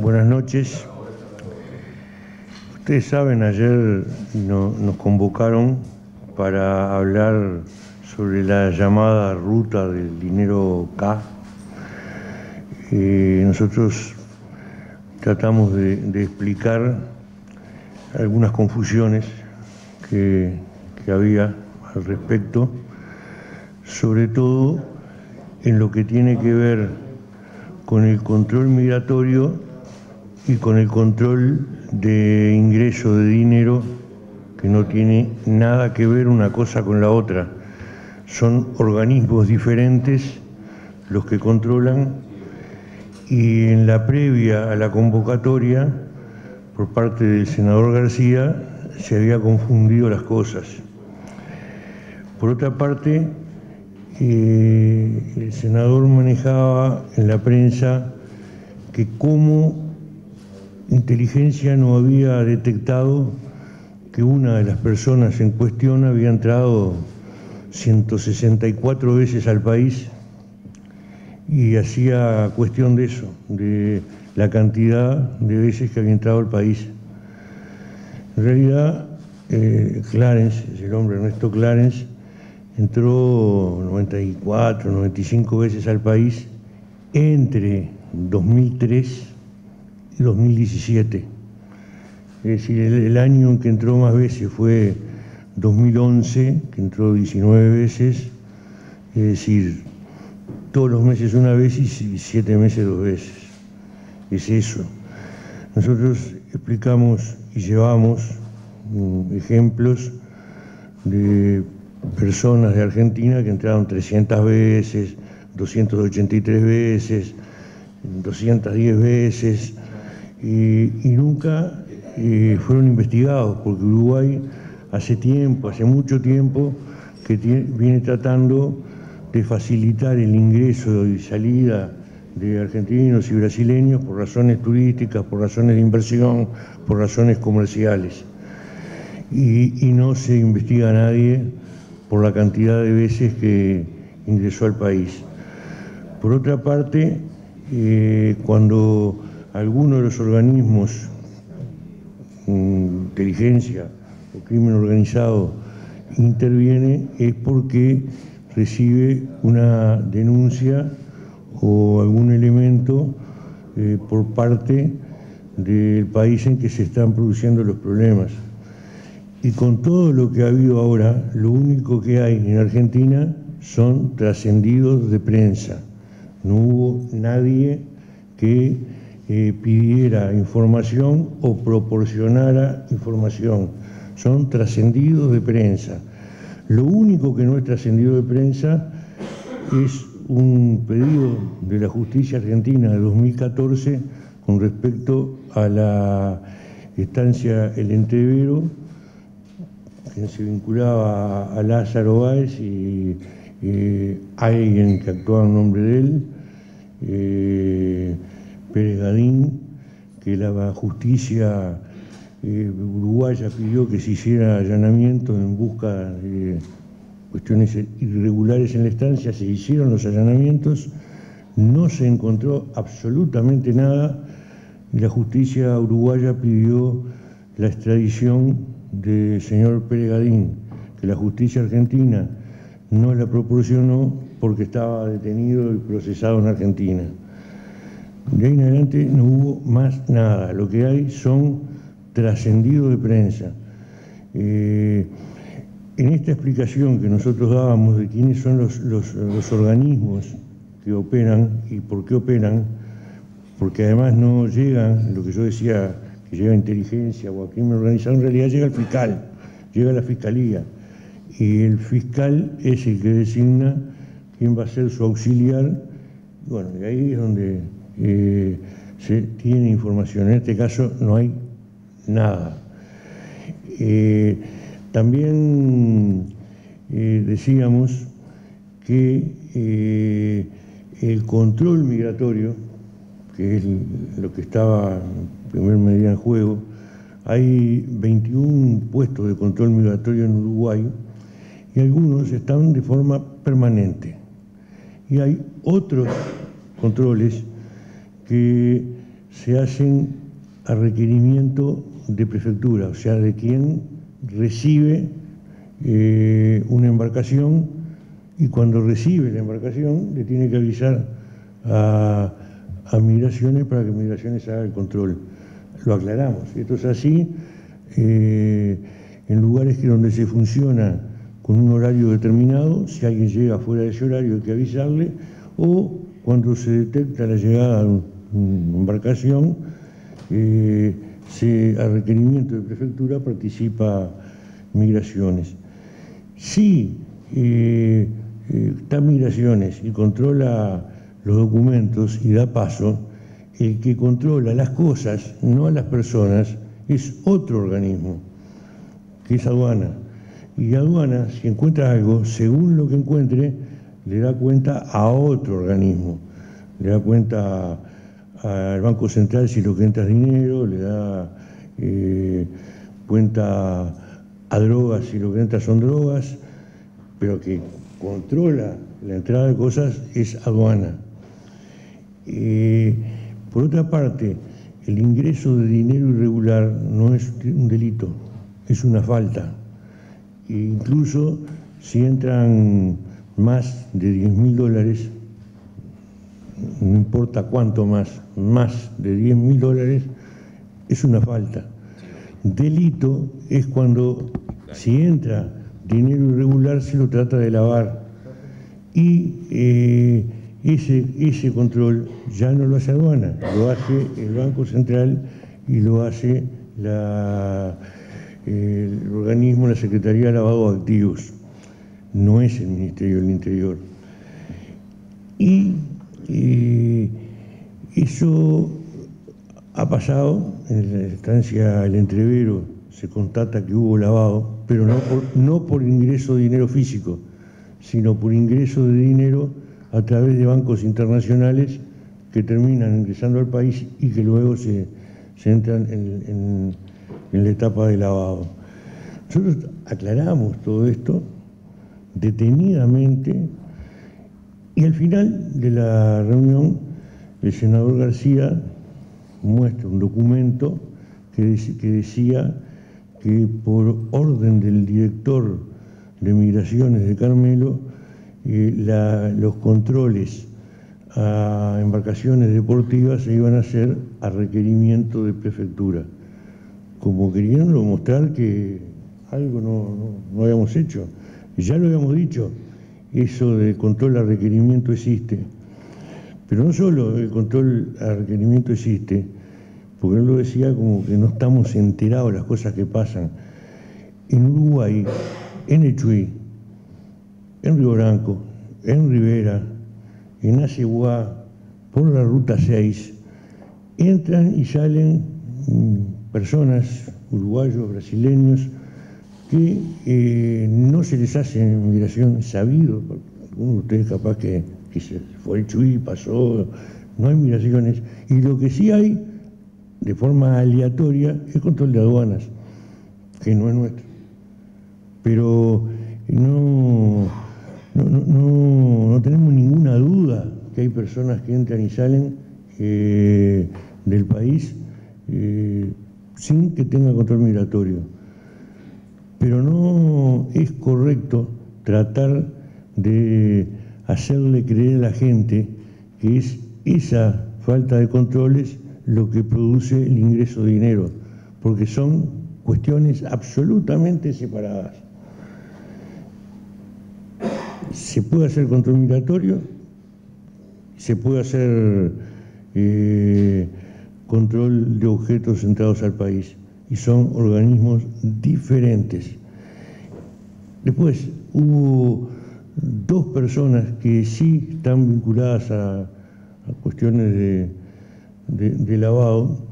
Buenas noches. Ustedes saben, ayer nos convocaron para hablar sobre la llamada ruta del dinero K. Nosotros tratamos de explicar algunas confusiones que había al respecto, sobre todo en lo que tiene que ver con el control migratorio y con el control de ingreso de dinero, que no tiene nada que ver una cosa con la otra. Son organismos diferentes los que controlan, y en la previa a la convocatoria, por parte del senador García, se había confundido las cosas. Por otra parte, el senador manejaba en la prensa que como inteligencia no había detectado que una de las personas en cuestión había entrado 164 veces al país, y hacía cuestión de eso, de la cantidad de veces que había entrado al país. En realidad, Clarence, el hombre Ernesto Clarence, entró 94, 95 veces al país entre 2003 y 2017. Es decir, el año en que entró más veces fue 2011, que entró 19 veces, es decir, todos los meses una vez y 7 meses 2 veces. Es eso. Nosotros explicamos y llevamos ejemplos de personas de Argentina que entraron 300 veces, 283 veces, 210 veces, y nunca fueron investigados, porque Uruguay hace mucho tiempo, que viene tratando de facilitar el ingreso y salida de argentinos y brasileños por razones turísticas, por razones de inversión, por razones comerciales. Y no se investiga a nadie por la cantidad de veces que ingresó al país. Por otra parte, cuando alguno de los organismos, inteligencia o crimen organizado, interviene, es porque recibe una denuncia o algún elemento por parte del país en que se están produciendo los problemas. Y con todo lo que ha habido ahora, lo único que hay en Argentina son trascendidos de prensa. No hubo nadie que pidiera información o proporcionara información. Son trascendidos de prensa. Lo único que no es trascendido de prensa es un pedido de la justicia argentina de 2014 con respecto a la estancia El Entrevero, que se vinculaba a Lázaro Báez y alguien que actuaba en nombre de él, Pérez Gadín, que la justicia uruguaya pidió que se hiciera allanamiento en busca de cuestiones irregulares en la estancia. Se hicieron los allanamientos, no se encontró absolutamente nada, y la justicia uruguaya pidió la extradición del señor Pérez Gadín, que la justicia argentina no la proporcionó porque estaba detenido y procesado en Argentina. De ahí en adelante no hubo más nada. Lo que hay son trascendidos de prensa. En esta explicación que nosotros dábamos de quiénes son los organismos que operan y por qué operan, porque además no llegan, lo que yo decía, que llega a inteligencia o a crimen organizado, en realidad llega el fiscal, llega la fiscalía, y el fiscal es el que designa quién va a ser su auxiliar. Bueno, y ahí es donde se tiene información. En este caso no hay nada. También decíamos que el control migratorio, que es lo que estaba en primer medida en juego, hay 21 puestos de control migratorio en Uruguay, y algunos están de forma permanente. y hay otros controles que se hacen a requerimiento de prefectura, o sea, de quien recibe una embarcación, y cuando recibe la embarcación le tiene que avisar a Migraciones para que Migraciones haga el control. Lo aclaramos, esto es así en lugares donde se funciona con un horario determinado. Si alguien llega fuera de ese horario hay que avisarle, o cuando se detecta la llegada de una embarcación, a requerimiento de prefectura participa Migraciones. Si está Migraciones y controla los documentos y da paso, el que controla las cosas, no a las personas, es otro organismo, que es Aduana. Y Aduana, si encuentra algo, según lo que encuentre, le da cuenta a otro organismo. Le da cuenta al Banco Central si lo que entra es dinero, le da cuenta a drogas si lo que entra son drogas, pero que controla la entrada de cosas es Aduana. Por otra parte, el ingreso de dinero irregular no es un delito, es una falta. E incluso si entran más de $10.000, no importa cuánto más de $10.000, es una falta. Delito es cuando, si entra dinero irregular, se lo trata de lavar. Y ese control ya no lo hace Aduana, lo hace el Banco Central y lo hace el organismo, la Secretaría de Lavado de Activos. No es el Ministerio del Interior. Y eso ha pasado en la estancia El Entrevero, se constata que hubo lavado, pero no por ingreso de dinero físico, sino por ingreso de dinero a través de bancos internacionales que terminan ingresando al país y que luego se entran en la etapa de lavado. Nosotros aclaramos todo esto detenidamente, y al final de la reunión el senador García muestra un documento que decía que por orden del director de Migraciones de Carmelo, los controles a embarcaciones deportivas se iban a hacer a requerimiento de prefectura, como queriendo mostrar que algo no habíamos hecho. Ya lo habíamos dicho, eso del control a requerimiento existe, pero no solo el control a requerimiento existe, porque él lo decía como que no estamos enterados de las cosas que pasan. En Uruguay, en el Chuy, en Río Branco, en Rivera, en Aceguá, por la Ruta 6, entran y salen personas, uruguayos, brasileños, que no se les hace migración sabido. Algunos de ustedes capaz que se fue el Chuy, pasó, no hay migraciones. Y lo que sí hay, de forma aleatoria, es control de aduanas, que no es nuestro. Pero no tenemos ninguna duda que hay personas que entran y salen del país sin que tenga control migratorio. Pero no es correcto tratar de hacerle creer a la gente que es esa falta de controles lo que produce el ingreso de dinero, porque son cuestiones absolutamente separadas. Se puede hacer control migratorio, se puede hacer control de objetos entrados al país, y son organismos diferentes. Después hubo dos personas que sí están vinculadas a cuestiones de lavado,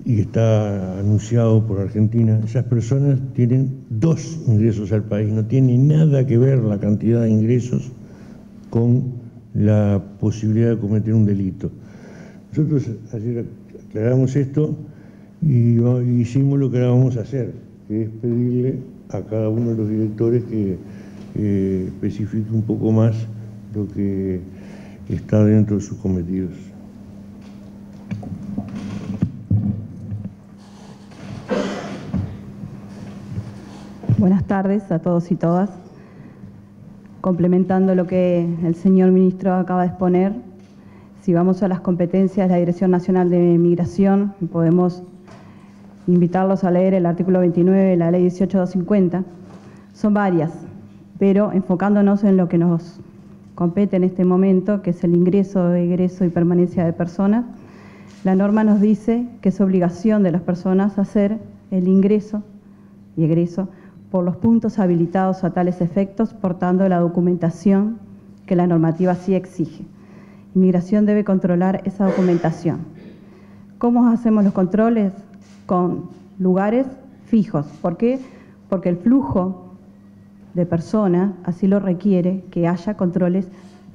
y está anunciado por Argentina. Esas personas tienen 2 ingresos al país, no tiene nada que ver la cantidad de ingresos con la posibilidad de cometer un delito. Nosotros ayer aclaramos esto y hicimos lo que ahora vamos a hacer, que es pedirle a cada uno de los directores que especifique un poco más lo que está dentro de sus cometidos. Buenas tardes a todos y todas. Complementando lo que el señor ministro acaba de exponer, si vamos a las competencias de la Dirección Nacional de Migración, podemos invitarlos a leer el artículo 29 de la Ley 18250. Son varias, pero enfocándonos en lo que nos compete en este momento, que es el ingreso, egreso y permanencia de personas, la norma nos dice que es obligación de las personas hacer el ingreso y egreso por los puntos habilitados a tales efectos, portando la documentación que la normativa sí exige. Inmigración debe controlar esa documentación. ¿Cómo hacemos los controles? Con lugares fijos. ¿Por qué? Porque el flujo de personas así lo requiere, que haya controles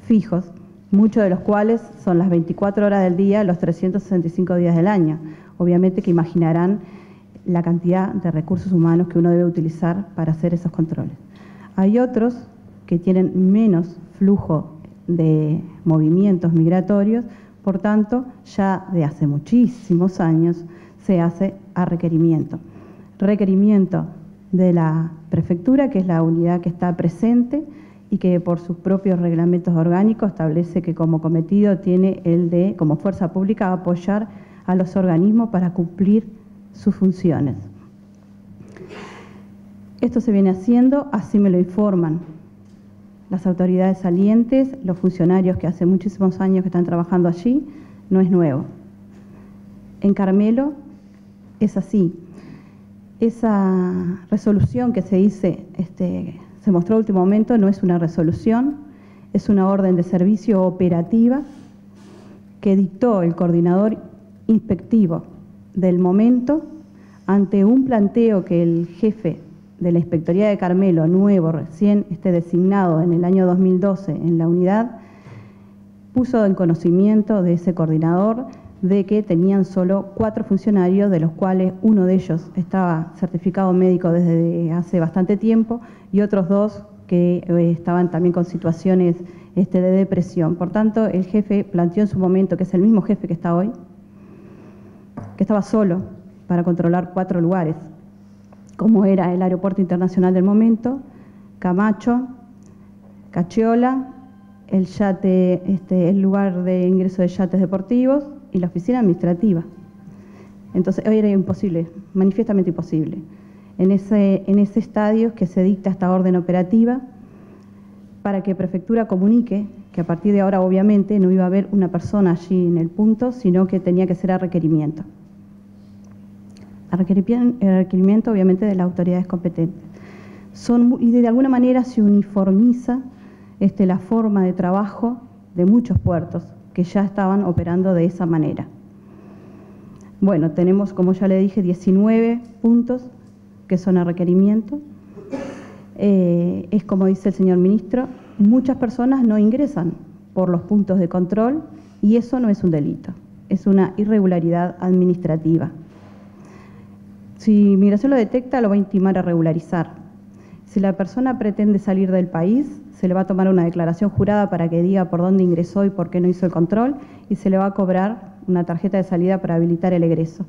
fijos, muchos de los cuales son las 24 horas del día, los 365 días del año. Obviamente que imaginarán la cantidad de recursos humanos que uno debe utilizar para hacer esos controles. Hay otros que tienen menos flujo de movimientos migratorios, por tanto, ya de hace muchísimos años se hace a requerimiento. Requerimiento de la prefectura, que es la unidad que está presente y que por sus propios reglamentos orgánicos establece que como cometido tiene el de, como fuerza pública, apoyar a los organismos para cumplir sus funciones. Esto se viene haciendo, así me lo informan las autoridades salientes, los funcionarios que hace muchísimos años que están trabajando allí, no es nuevo. En Carmelo es así. Esa resolución que se dice, se mostró a último momento, no es una resolución, es una orden de servicio operativa que dictó el coordinador inspectivo del momento ante un planteo que el jefe de la Inspectoría de Carmelo, nuevo, recién designado en el año 2012 en la unidad, puso en conocimiento de ese coordinador de que tenían solo 4 funcionarios, de los cuales uno de ellos estaba certificado médico desde hace bastante tiempo y otros 2 que estaban también con situaciones de depresión. Por tanto, el jefe planteó en su momento, que es el mismo jefe que está hoy, que estaba solo para controlar 4 lugares, como era el aeropuerto internacional del momento, Camacho, Cacciola, el yate, el lugar de ingreso de yates deportivos y la oficina administrativa. Entonces hoy era imposible, manifiestamente imposible. En ese estadio que se dicta esta orden operativa para que Prefectura comunique que a partir de ahora obviamente no iba a haber una persona allí en el punto, sino que tenía que ser a requerimiento. A requerimiento obviamente de las autoridades competentes. Y de alguna manera se uniformiza la forma de trabajo de muchos puertos que ya estaban operando de esa manera. Bueno, tenemos, como ya le dije, 19 puntos que son a requerimiento. Es como dice el señor ministro, muchas personas no ingresan por los puntos de control y eso no es un delito, es una irregularidad administrativa. Si Migración lo detecta, lo va a intimar a regularizar. Si la persona pretende salir del país, se le va a tomar una declaración jurada para que diga por dónde ingresó y por qué no hizo el control y se le va a cobrar una tarjeta de salida para habilitar el egreso.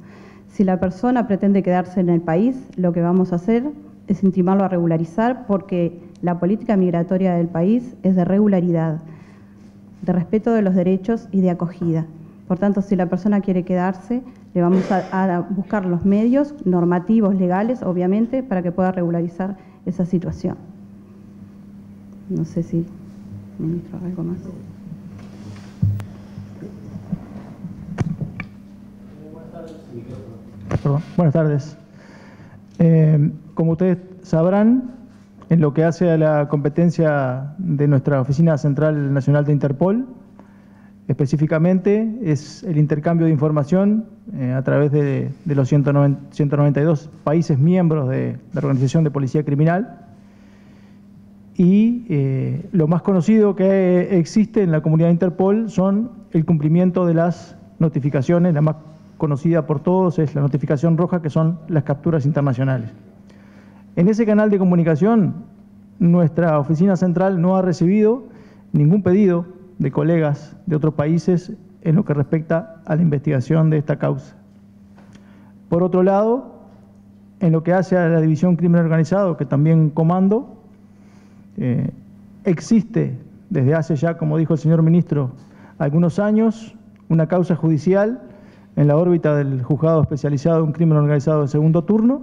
Si la persona pretende quedarse en el país, lo que vamos a hacer es intimarlo a regularizar porque la política migratoria del país es de regularidad, de respeto de los derechos y de acogida. Por tanto, si la persona quiere quedarse, le vamos a buscar los medios normativos, legales, obviamente, para que pueda regularizar esa situación. No sé si, ministro, algo más. Perdón. Buenas tardes. Como ustedes sabrán, en lo que hace a la competencia de nuestra Oficina Central Nacional de Interpol, específicamente es el intercambio de información a través de los 192 países miembros de la Organización de Policía Criminal y lo más conocido que existe en la comunidad de Interpol son el cumplimiento de las notificaciones. La más conocida por todos es la notificación roja, que son las capturas internacionales. En ese canal de comunicación, nuestra oficina central no ha recibido ningún pedido de colegas de otros países en lo que respecta a la investigación de esta causa. Por otro lado, en lo que hace a la División Crimen Organizado, que también comando, existe desde hace ya, como dijo el señor ministro, algunos años, una causa judicial en la órbita del Juzgado Especializado en Crimen Organizado de segundo turno,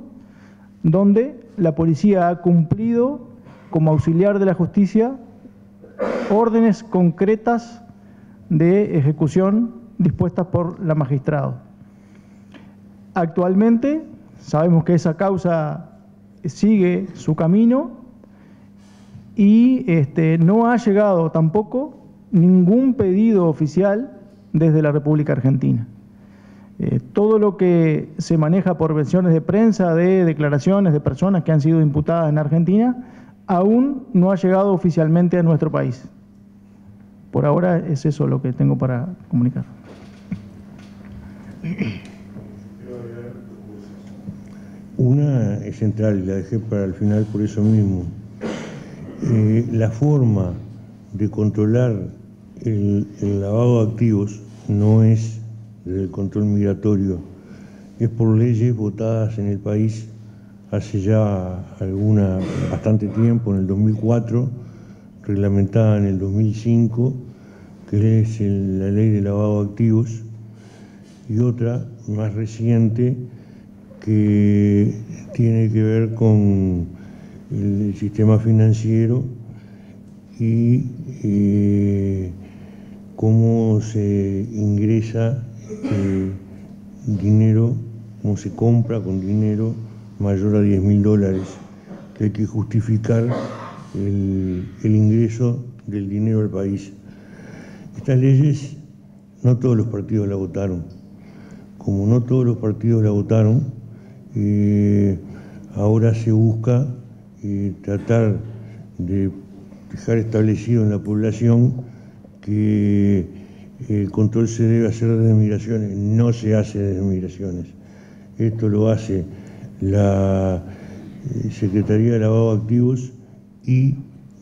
donde la policía ha cumplido como auxiliar de la justicia órdenes concretas de ejecución dispuestas por la magistrado. Actualmente sabemos que esa causa sigue su camino y no ha llegado tampoco ningún pedido oficial desde la República Argentina. Todo lo que se maneja por versiones de prensa, de declaraciones de personas que han sido imputadas en Argentina, aún no ha llegado oficialmente a nuestro país. Por ahora es eso lo que tengo para comunicar. Una es central y la dejé para el final por eso mismo. La forma de controlar el lavado de activos no es desde el control migratorio, es por leyes votadas en el país hace ya bastante tiempo, en el 2004, reglamentada en el 2005, que es la ley de lavado de activos, y otra más reciente que tiene que ver con el sistema financiero y cómo se ingresa dinero, cómo se compra con dinero mayor a $10.000, que hay que justificar el ingreso del dinero al país. Estas leyes no todos los partidos la votaron. Como no todos los partidos la votaron, ahora se busca tratar de dejar establecido en la población que el control se debe hacer desde migraciones. No se hace desde migraciones. Esto lo hace la Secretaría de Lavado de Activos y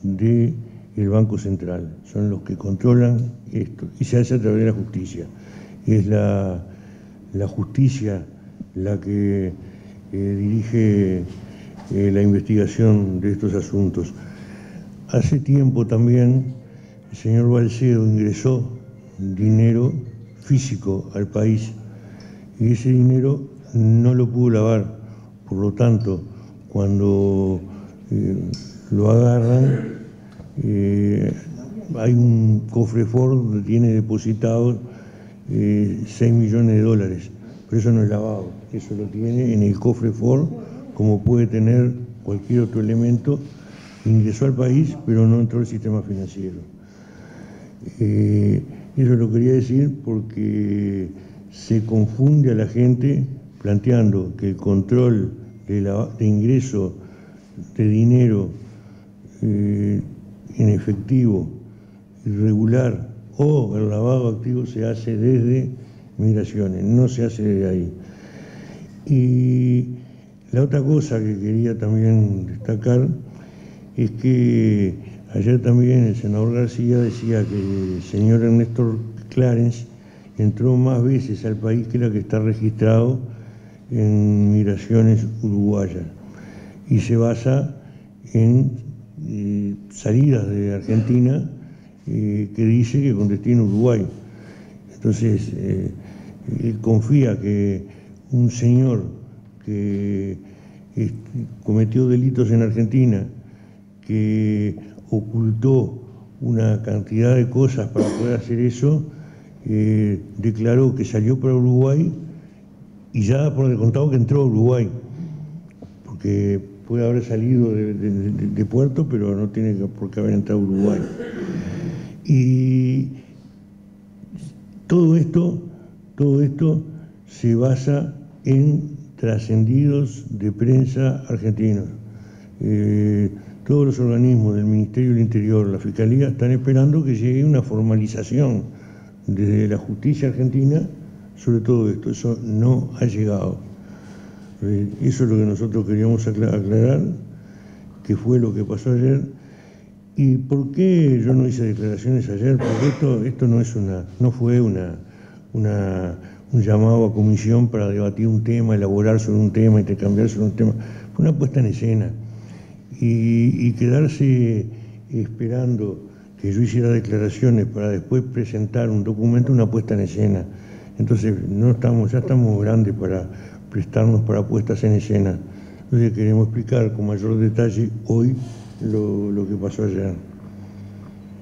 del Banco Central. Son los que controlan esto y se hace a través de la justicia. Es la justicia la que dirige la investigación de estos asuntos. Hace tiempo también el señor Balcedo ingresó dinero físico al país y ese dinero no lo pudo lavar. Por lo tanto, cuando lo agarran, hay un cofre Ford donde tiene depositado $6 millones, pero eso no es lavado, eso lo tiene en el cofre Ford, como puede tener cualquier otro elemento. Ingresó al país, pero no entró al sistema financiero. Eso lo quería decir porque se confunde a la gente planteando que el control de ingreso de dinero en efectivo irregular o el lavado de activos se hace desde migraciones, no se hace desde ahí. Y la otra cosa que quería también destacar es que ayer también el senador García decía que el señor Ernesto Clarence entró más veces al país que la que está registrado en migraciones uruguayas y se basa en salidas de Argentina que dice que con destino Uruguay. Entonces, él confía que un señor que cometió delitos en Argentina, que ocultó una cantidad de cosas para poder hacer eso, declaró que salió para Uruguay y ya por el contado que entró a Uruguay, porque puede haber salido de puerto, pero no tiene por qué haber entrado a Uruguay. Y todo esto se basa en trascendidos de prensa argentinos. Todos los organismos del Ministerio del Interior, la Fiscalía, están esperando que llegue una formalización desde la justicia argentina sobre todo esto. Eso no ha llegado. Eso es lo que nosotros queríamos aclarar, que fue lo que pasó ayer. ¿Y por qué yo no hice declaraciones ayer? Porque esto no fue un llamado a comisión para debatir un tema, elaborar sobre un tema, intercambiar sobre un tema. Fue una puesta en escena. Y quedarse esperando que yo hiciera declaraciones para después presentar un documento, una puesta en escena. Entonces ya estamos grandes para prestarnos para puestas en escena. Entonces queremos explicar con mayor detalle hoy lo que pasó ayer.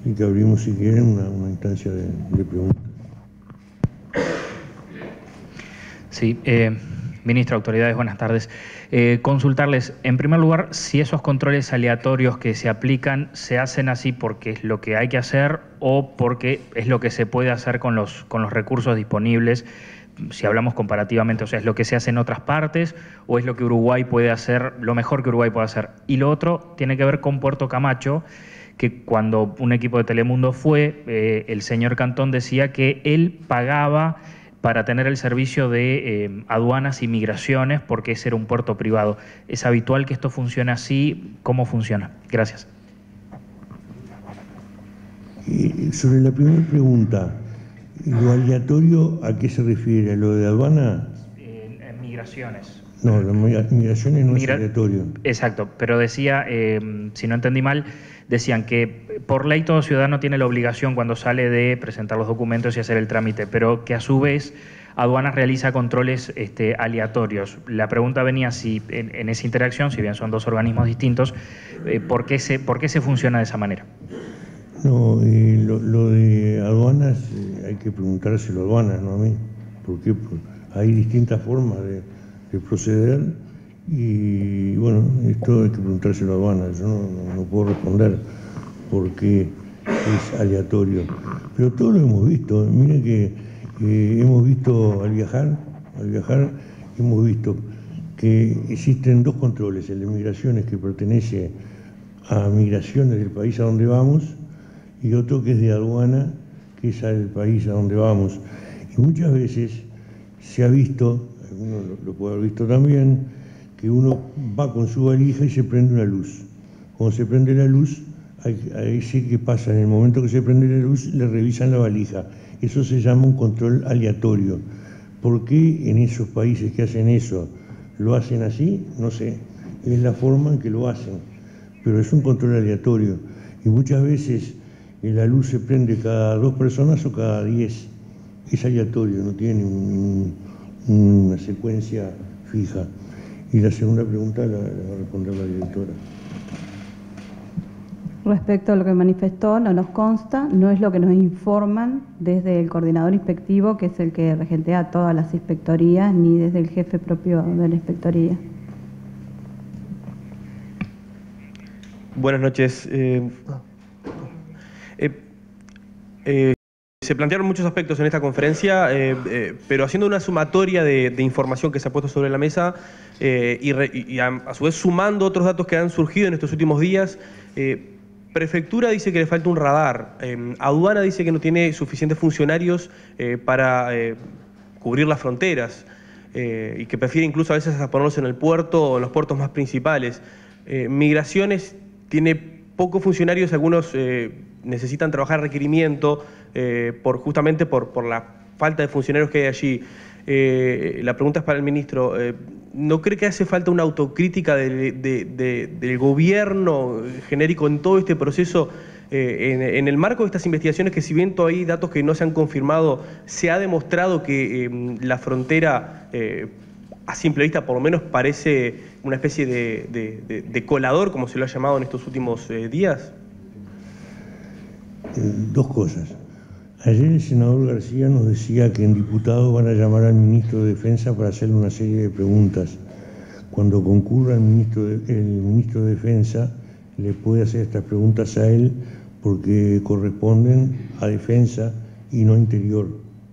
Y que abrimos, si quieren, una instancia de preguntas. Sí, ministro, autoridades, buenas tardes. Consultarles, en primer lugar, si esos controles aleatorios que se aplican se hacen así porque es lo que hay que hacer o porque es lo que se puede hacer con los recursos disponibles, si hablamos comparativamente, o sea, ¿es lo que se hace en otras partes o es lo que Uruguay puede hacer, lo mejor que Uruguay puede hacer? Y lo otro tiene que ver con Puerto Camacho, que cuando un equipo de Telemundo fue, el señor Cantón decía que él pagaba para tener el servicio de aduanas y migraciones porque ese era un puerto privado. ¿Es habitual que esto funcione así? ¿Cómo funciona? Gracias. Sobre la primera pregunta, ¿lo aleatorio a qué se refiere? ¿A lo de aduana? Migraciones. No, las migraciones no es aleatorio. Exacto, pero decía, si no entendí mal, decían que por ley todo ciudadano tiene la obligación cuando sale de presentar los documentos y hacer el trámite, pero que a su vez aduanas realiza controles aleatorios. La pregunta venía si en esa interacción, si bien son dos organismos distintos, ¿por qué se funciona de esa manera? No, lo de aduanas hay que preguntárselo a aduanas, no a mí. ¿Por qué? Porque hay distintas formas de proceder y bueno, esto hay que preguntárselo a aduanas. Yo no puedo responder por qué es aleatorio. Pero todo lo hemos visto. Miren que hemos visto al viajar hemos visto que existen dos controles, el de migraciones que pertenece a migraciones del país a donde vamos y otro que es de aduana, que es al país a donde vamos. Y muchas veces se ha visto, uno lo puede haber visto también, que uno va con su valija y se prende una luz. Cuando se prende la luz, ahí sí que pasa, en el momento que se prende la luz, le revisan la valija. Eso se llama un control aleatorio. ¿Por qué en esos países que hacen eso lo hacen así? No sé. Es la forma en que lo hacen. Pero es un control aleatorio. Y muchas veces la luz se prende cada 2 personas o cada 10. Es aleatorio, no tiene una secuencia fija. Y la segunda pregunta la va a responder la directora. Respecto a lo que manifestó, no nos consta, no es lo que nos informan desde el coordinador inspectivo, que es el que regentea todas las inspectorías, ni desde el jefe propio de la inspectoría. Buenas noches. Se plantearon muchos aspectos en esta conferencia, pero haciendo una sumatoria de información que se ha puesto sobre la mesa y a su vez sumando otros datos que han surgido en estos últimos días, Prefectura dice que le falta un radar, Aduana dice que no tiene suficientes funcionarios para cubrir las fronteras y que prefiere incluso a veces hasta ponerlos en el puerto o en los puertos más principales. Migraciones tiene pocos funcionarios, algunos necesitan trabajar a requerimiento justamente por la falta de funcionarios que hay allí. La pregunta es para el ministro. ¿No cree que hace falta una autocrítica del gobierno genérico en todo este proceso? En el marco de estas investigaciones, que si bien todavía hay datos que no se han confirmado, se ha demostrado que la frontera, a simple vista por lo menos, parece una especie de colador, como se lo ha llamado en estos últimos días. Dos cosas. Ayer el senador García nos decía que en diputados van a llamar al ministro de Defensa para hacerle una serie de preguntas. Cuando concurra el ministro de Defensa, le puede hacer estas preguntas a él porque corresponden a Defensa y no a Interior,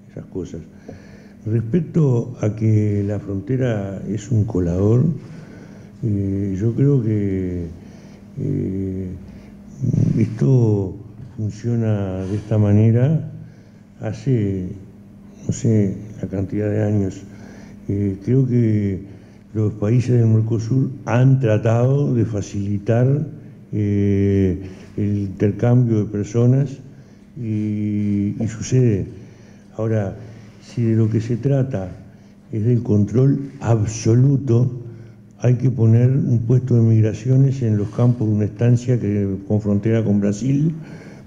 esas cosas. Respecto a que la frontera es un colador, yo creo que esto funciona de esta manera hace, no sé, la cantidad de años. Creo que los países del Mercosur han tratado de facilitar el intercambio de personas y sucede. Ahora, si de lo que se trata es del control absoluto, hay que poner un puesto de migraciones en los campos de una estancia con frontera con Brasil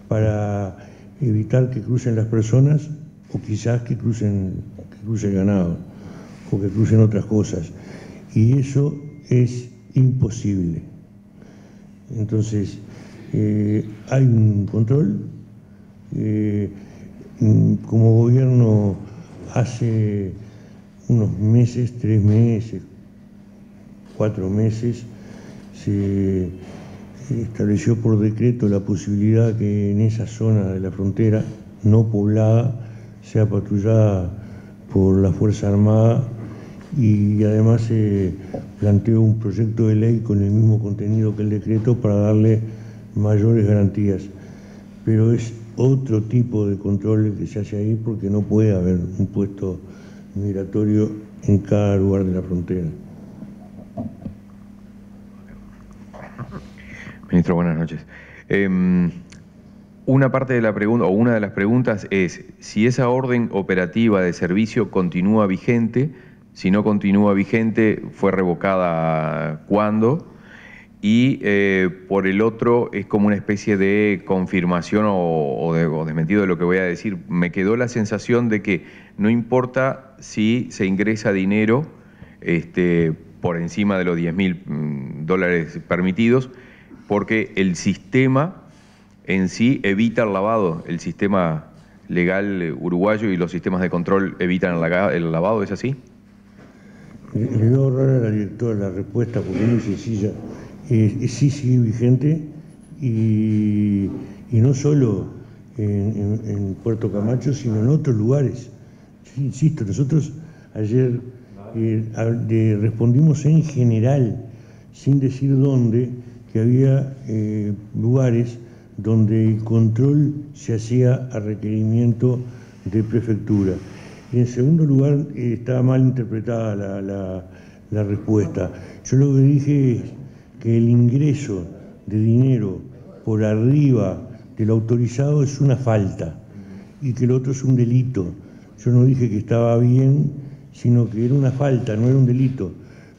para evitar que crucen las personas o quizás que cruce el ganado o que crucen otras cosas. Y eso es imposible. Entonces, hay un control. Como gobierno hace unos meses, 3 meses, 4 meses, se estableció por decreto la posibilidad que en esa zona de la frontera no poblada sea patrullada por la Fuerza Armada, y además se planteó un proyecto de ley con el mismo contenido que el decreto para darle mayores garantías. Pero es otro tipo de control que se hace ahí, porque no puede haber un puesto migratorio en cada lugar de la frontera. Ministro, buenas noches. Una parte de la pregunta, o una de las preguntas es si esa orden operativa de servicio continúa vigente. Si no continúa vigente, ¿fue revocada cuándo? Y por el otro, es como una especie de confirmación o desmentido de lo que voy a decir. Me quedó la sensación de que no importa si se ingresa dinero por encima de los $10.000 permitidos, porque el sistema en sí evita el lavado. El sistema legal uruguayo y los sistemas de control evitan el lavado, ¿es así? Le voy a ahorrar a la directora la respuesta porque es muy sencilla. Sí sigue vigente y no solo en Puerto Camacho, sino en otros lugares. Yo insisto, nosotros ayer respondimos en general, sin decir dónde, que había lugares donde el control se hacía a requerimiento de prefectura. Y en segundo lugar, estaba mal interpretada la respuesta. Yo lo que dije es que el ingreso de dinero por arriba de lo autorizado es una falta y que el otro es un delito. Yo no dije que estaba bien, sino que era una falta, no era un delito.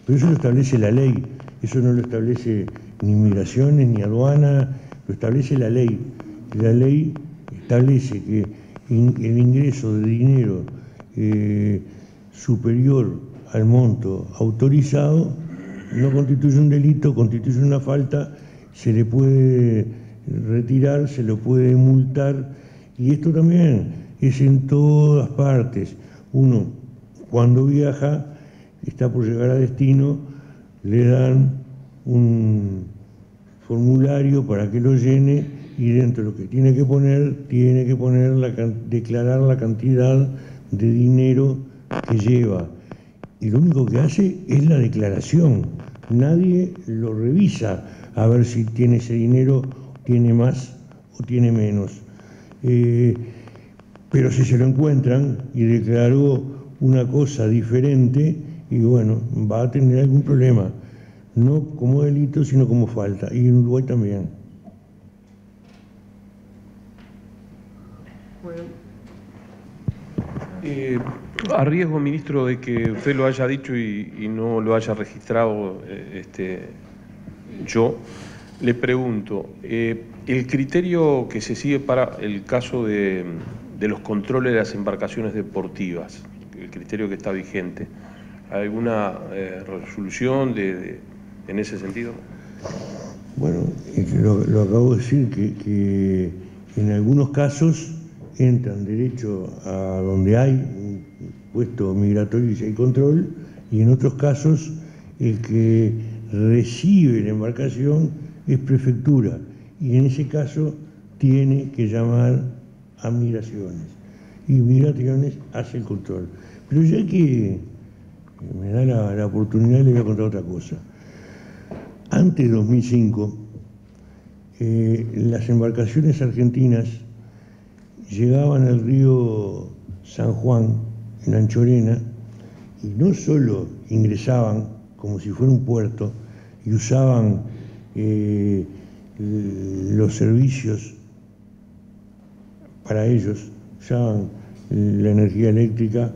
Pero eso lo establece la ley, eso no lo establece ni migraciones ni aduana, lo establece la ley. La ley establece que el ingreso de dinero superior al monto autorizado no constituye un delito, constituye una falta, se le puede retirar, se lo puede multar, y esto también es en todas partes. Uno, cuando viaja, está por llegar a destino, le dan un formulario para que lo llene, y dentro de lo que tiene que poner declarar la cantidad de dinero que lleva. Y lo único que hace es la declaración. Nadie lo revisa a ver si tiene ese dinero, tiene más o tiene menos. Pero si se lo encuentran y declaró una cosa diferente, y bueno, va a tener algún problema. No como delito, sino como falta. Y en Uruguay también. Bueno. A riesgo, ministro, de que usted lo haya dicho y no lo haya registrado yo, le pregunto, el criterio que se sigue para el caso de los controles de las embarcaciones deportivas, el criterio que está vigente, ¿alguna resolución en ese sentido? Bueno, lo acabo de decir, que en algunos casos entran derecho a donde hay un puesto migratorio y hay control, y en otros casos el que recibe la embarcación es prefectura, y en ese caso tiene que llamar a migraciones, y migraciones hace el control. Pero ya que me da la oportunidad, le voy a contar otra cosa. Antes de 2005, las embarcaciones argentinas llegaban al río San Juan, en Anchorena, y no solo ingresaban como si fuera un puerto y usaban los servicios para ellos, usaban la energía eléctrica,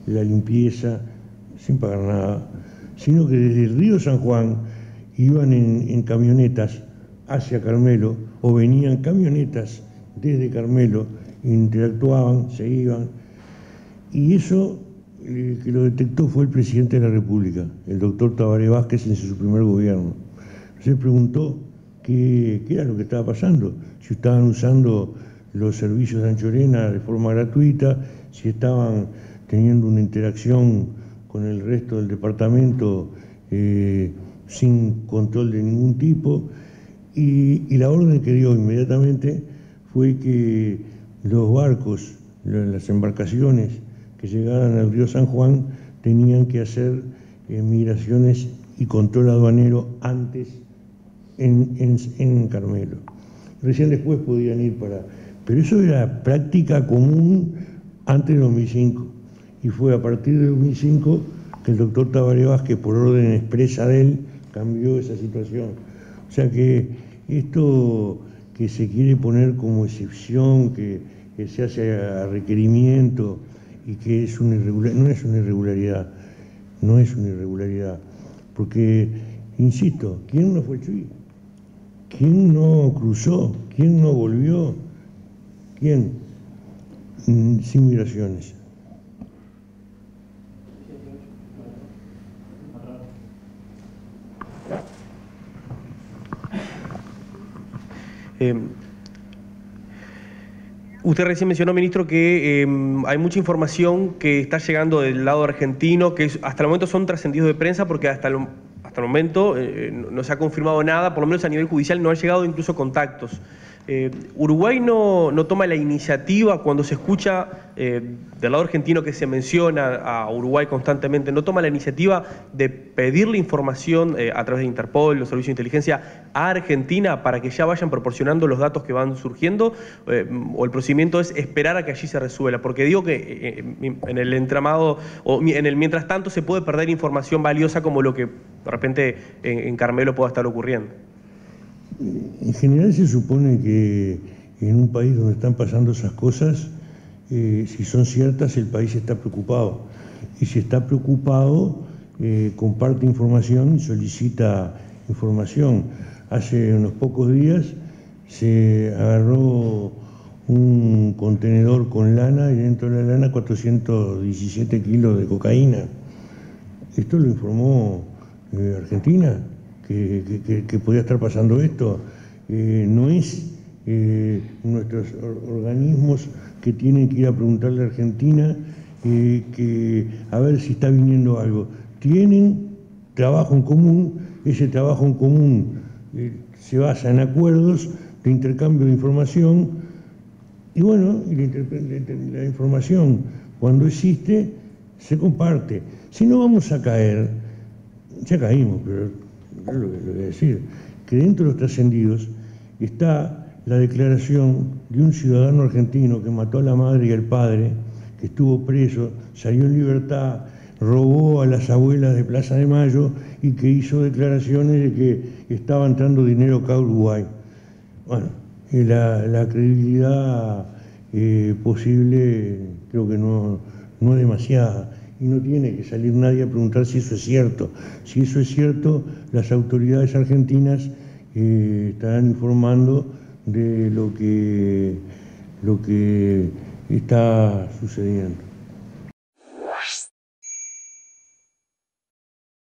la limpieza, sin pagar nada, sino que desde el río San Juan iban en camionetas hacia Carmelo, o venían camionetas desde Carmelo, interactuaban, se iban, y eso que lo detectó fue el presidente de la República, el doctor Tabaré Vázquez, en su primer gobierno. Se preguntó qué era lo que estaba pasando, si estaban usando los servicios de Anchorena de forma gratuita, si estaban teniendo una interacción con el resto del departamento sin control de ningún tipo, y la orden que dio inmediatamente fue que los barcos, las embarcaciones que llegaran al río San Juan tenían que hacer migraciones y control aduanero antes en Carmelo. Recién después podían ir para... Pero eso era práctica común antes de 2005, y fue a partir de 2005 que el doctor Tabaré Vázquez, por orden expresa de él, cambió esa situación. O sea que esto que se quiere poner como excepción, que se hace a requerimiento y que es una irregularidad, no es una irregularidad, porque, insisto, ¿quién no fue Chuy? ¿Quién no cruzó? ¿Quién no volvió? ¿Quién? Sin migraciones. Usted recién mencionó, ministro, que hay mucha información que está llegando del lado argentino, que hasta el momento son trascendidos de prensa, porque hasta el momento no se ha confirmado nada, por lo menos a nivel judicial no han llegado incluso contactos. Uruguay no toma la iniciativa cuando se escucha del lado argentino que se menciona a Uruguay constantemente, no toma la iniciativa de pedirle información a través de Interpol, los servicios de inteligencia, a Argentina para que ya vayan proporcionando los datos que van surgiendo, o el procedimiento es esperar a que allí se resuelva, porque digo que en el entramado o en el mientras tanto se puede perder información valiosa como lo que de repente en Carmelo pueda estar ocurriendo. En general se supone que en un país donde están pasando esas cosas, si son ciertas, el país está preocupado. Y si está preocupado, comparte información y solicita información. Hace unos pocos días se agarró un contenedor con lana y dentro de la lana 417 kilos de cocaína. Esto lo informó Argentina. Que podía estar pasando esto. No es nuestros organismos que tienen que ir a preguntarle a Argentina a ver si está viniendo algo. Tienen trabajo en común, ese trabajo en común se basa en acuerdos de intercambio de información, y bueno, la información cuando existe se comparte. Si no vamos a caer, ya caímos, pero es lo que voy a decir, que dentro de los trascendidos está la declaración de un ciudadano argentino que mató a la madre y al padre, que estuvo preso, salió en libertad, robó a las abuelas de Plaza de Mayo y que hizo declaraciones de que estaba entrando dinero acá a Uruguay. Bueno, la credibilidad posible creo que no es demasiada. Y no tiene que salir nadie a preguntar si eso es cierto. Si eso es cierto, las autoridades argentinas estarán informando de lo que está sucediendo.